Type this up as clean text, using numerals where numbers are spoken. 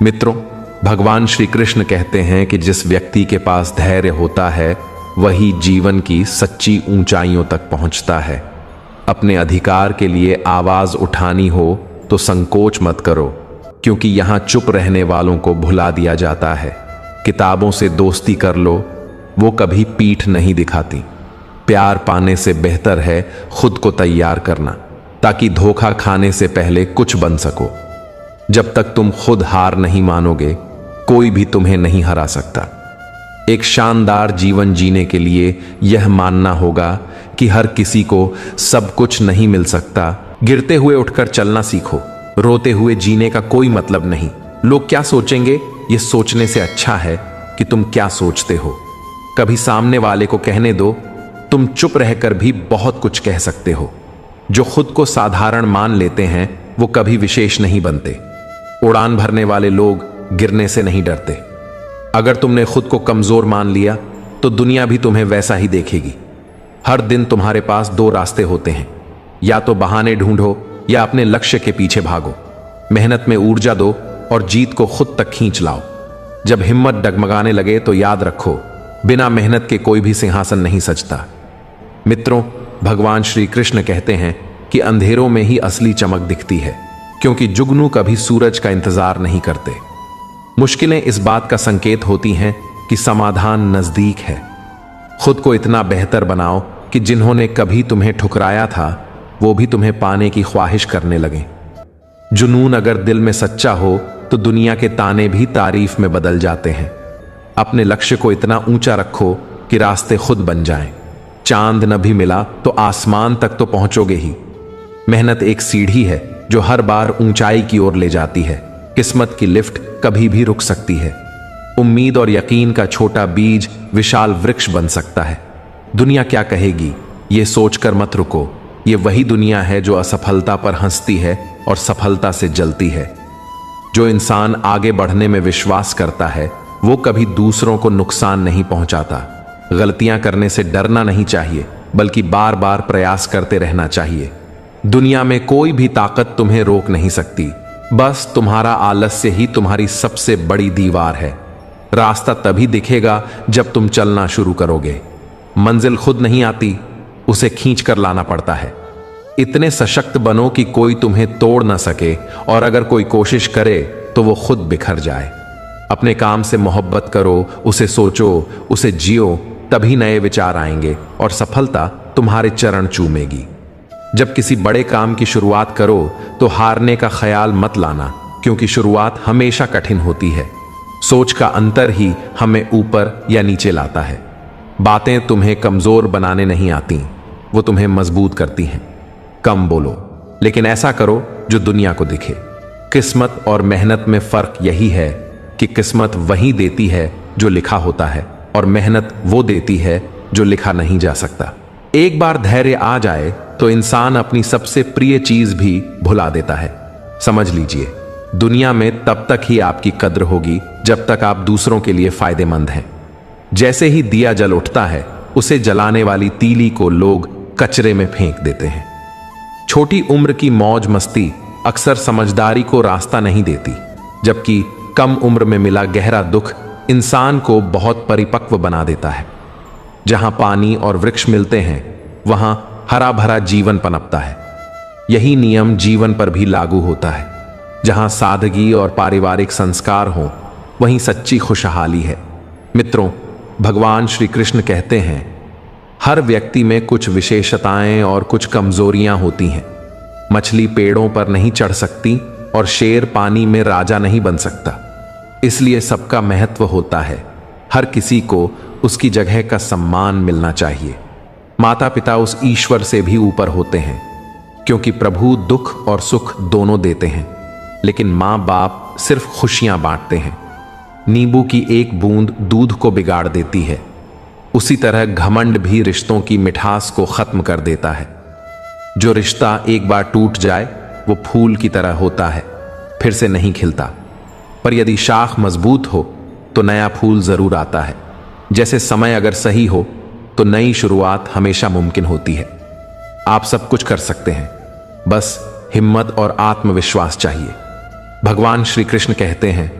मित्रों, भगवान श्री कृष्ण कहते हैं कि जिस व्यक्ति के पास धैर्य होता है वही जीवन की सच्ची ऊंचाइयों तक पहुंचता है। अपने अधिकार के लिए आवाज उठानी हो तो संकोच मत करो, क्योंकि यहां चुप रहने वालों को भुला दिया जाता है। किताबों से दोस्ती कर लो, वो कभी पीठ नहीं दिखाती। प्यार पाने से बेहतर है खुद को तैयार करना, ताकि धोखा खाने से पहले कुछ बन सको। जब तक तुम खुद हार नहीं मानोगे, कोई भी तुम्हें नहीं हरा सकता। एक शानदार जीवन जीने के लिए यह मानना होगा कि हर किसी को सब कुछ नहीं मिल सकता। गिरते हुए उठकर चलना सीखो। रोते हुए जीने का कोई मतलब नहीं। लोग क्या सोचेंगे, यह सोचने से अच्छा है कि तुम क्या सोचते हो। कभी सामने वाले को कहने दो, तुम चुप रहकर भी बहुत कुछ कह सकते हो। जो खुद को साधारण मान लेते हैं वो कभी विशेष नहीं बनते। उड़ान भरने वाले लोग गिरने से नहीं डरते। अगर तुमने खुद को कमजोर मान लिया तो दुनिया भी तुम्हें वैसा ही देखेगी। हर दिन तुम्हारे पास दो रास्ते होते हैं, या तो बहाने ढूंढो या अपने लक्ष्य के पीछे भागो। मेहनत में ऊर्जा दो और जीत को खुद तक खींच लाओ। जब हिम्मत डगमगाने लगे तो याद रखो, बिना मेहनत के कोई भी सिंहासन नहीं सजता। मित्रों, भगवान श्री कृष्ण कहते हैं कि अंधेरों में ही असली चमक दिखती है, क्योंकि जुगनू कभी सूरज का इंतजार नहीं करते। मुश्किलें इस बात का संकेत होती हैं कि समाधान नजदीक है। खुद को इतना बेहतर बनाओ कि जिन्होंने कभी तुम्हें ठुकराया था वो भी तुम्हें पाने की ख्वाहिश करने लगें। जुनून अगर दिल में सच्चा हो तो दुनिया के ताने भी तारीफ में बदल जाते हैं। अपने लक्ष्य को इतना ऊंचा रखो कि रास्ते खुद बन जाएं। चांद न भी मिला तो आसमान तक तो पहुंचोगे ही। मेहनत एक सीढ़ी है जो हर बार ऊंचाई की ओर ले जाती है। किस्मत की लिफ्ट कभी भी रुक सकती है। उम्मीद और यकीन का छोटा बीज विशाल वृक्ष बन सकता है। दुनिया क्या कहेगी, ये सोचकर मत रुको। ये वही दुनिया है जो असफलता पर हंसती है और सफलता से जलती है। जो इंसान आगे बढ़ने में विश्वास करता है वो कभी दूसरों को नुकसान नहीं पहुंचाता। गलतियां करने से डरना नहीं चाहिए, बल्कि बार बार प्रयास करते रहना चाहिए। दुनिया में कोई भी ताकत तुम्हें रोक नहीं सकती। बस तुम्हारा आलस्य ही तुम्हारी सबसे बड़ी दीवार है। रास्ता तभी दिखेगा जब तुम चलना शुरू करोगे। मंजिल खुद नहीं आती, उसे खींच कर लाना पड़ता है। इतने सशक्त बनो कि कोई तुम्हें तोड़ ना सके, और अगर कोई कोशिश करे तो वो खुद बिखर जाए। अपने काम से मोहब्बत करो, उसे सोचो, उसे जियो, तभी नए विचार आएंगे और सफलता तुम्हारे चरण चूमेगी। जब किसी बड़े काम की शुरुआत करो तो हारने का ख्याल मत लाना, क्योंकि शुरुआत हमेशा कठिन होती है। सोच का अंतर ही हमें ऊपर या नीचे लाता है। बातें तुम्हें कमजोर बनाने नहीं आती, वो तुम्हें मजबूत करती हैं। कम बोलो, लेकिन ऐसा करो जो दुनिया को दिखे। किस्मत और मेहनत में फर्क यही है कि किस्मत वही देती है जो लिखा होता है, और मेहनत वो देती है जो लिखा नहीं जा सकता। एक बार धैर्य आ जाए तो इंसान अपनी सबसे प्रिय चीज भी भुला देता है। समझ लीजिए, दुनिया में तब तक ही आपकी कद्र होगी जब तक आप दूसरों के लिए फायदेमंद हैं। जैसे ही दिया जल उठता है, उसे जलाने वाली तीली को लोग कचरे में फेंक देते हैं। छोटी उम्र की मौज मस्ती अक्सर समझदारी को रास्ता नहीं देती, जबकि कम उम्र में मिला गहरा दुख इंसान को बहुत परिपक्व बना देता है। जहां पानी और वृक्ष मिलते हैं वहां हरा भरा जीवन पनपता है। यही नियम जीवन पर भी लागू होता है। जहां सादगी और पारिवारिक संस्कार हो, वहीं सच्ची खुशहाली है। मित्रों, भगवान श्री कृष्ण कहते हैं, हर व्यक्ति में कुछ विशेषताएं और कुछ कमजोरियां होती हैं। मछली पेड़ों पर नहीं चढ़ सकती और शेर पानी में राजा नहीं बन सकता। इसलिए सबका महत्व होता है। हर किसी को उसकी जगह का सम्मान मिलना चाहिए। माता पिता उस ईश्वर से भी ऊपर होते हैं, क्योंकि प्रभु दुख और सुख दोनों देते हैं, लेकिन माँ बाप सिर्फ खुशियां बांटते हैं। नींबू की एक बूंद दूध को बिगाड़ देती है, उसी तरह घमंड भी रिश्तों की मिठास को खत्म कर देता है। जो रिश्ता एक बार टूट जाए वो फूल की तरह होता है, फिर से नहीं खिलता। पर यदि शाख मजबूत हो तो नया फूल जरूर आता है। जैसे समय अगर सही हो तो नई शुरुआत हमेशा मुमकिन होती है। आप सब कुछ कर सकते हैं, बस हिम्मत और आत्मविश्वास चाहिए। भगवान श्री कृष्ण कहते हैं,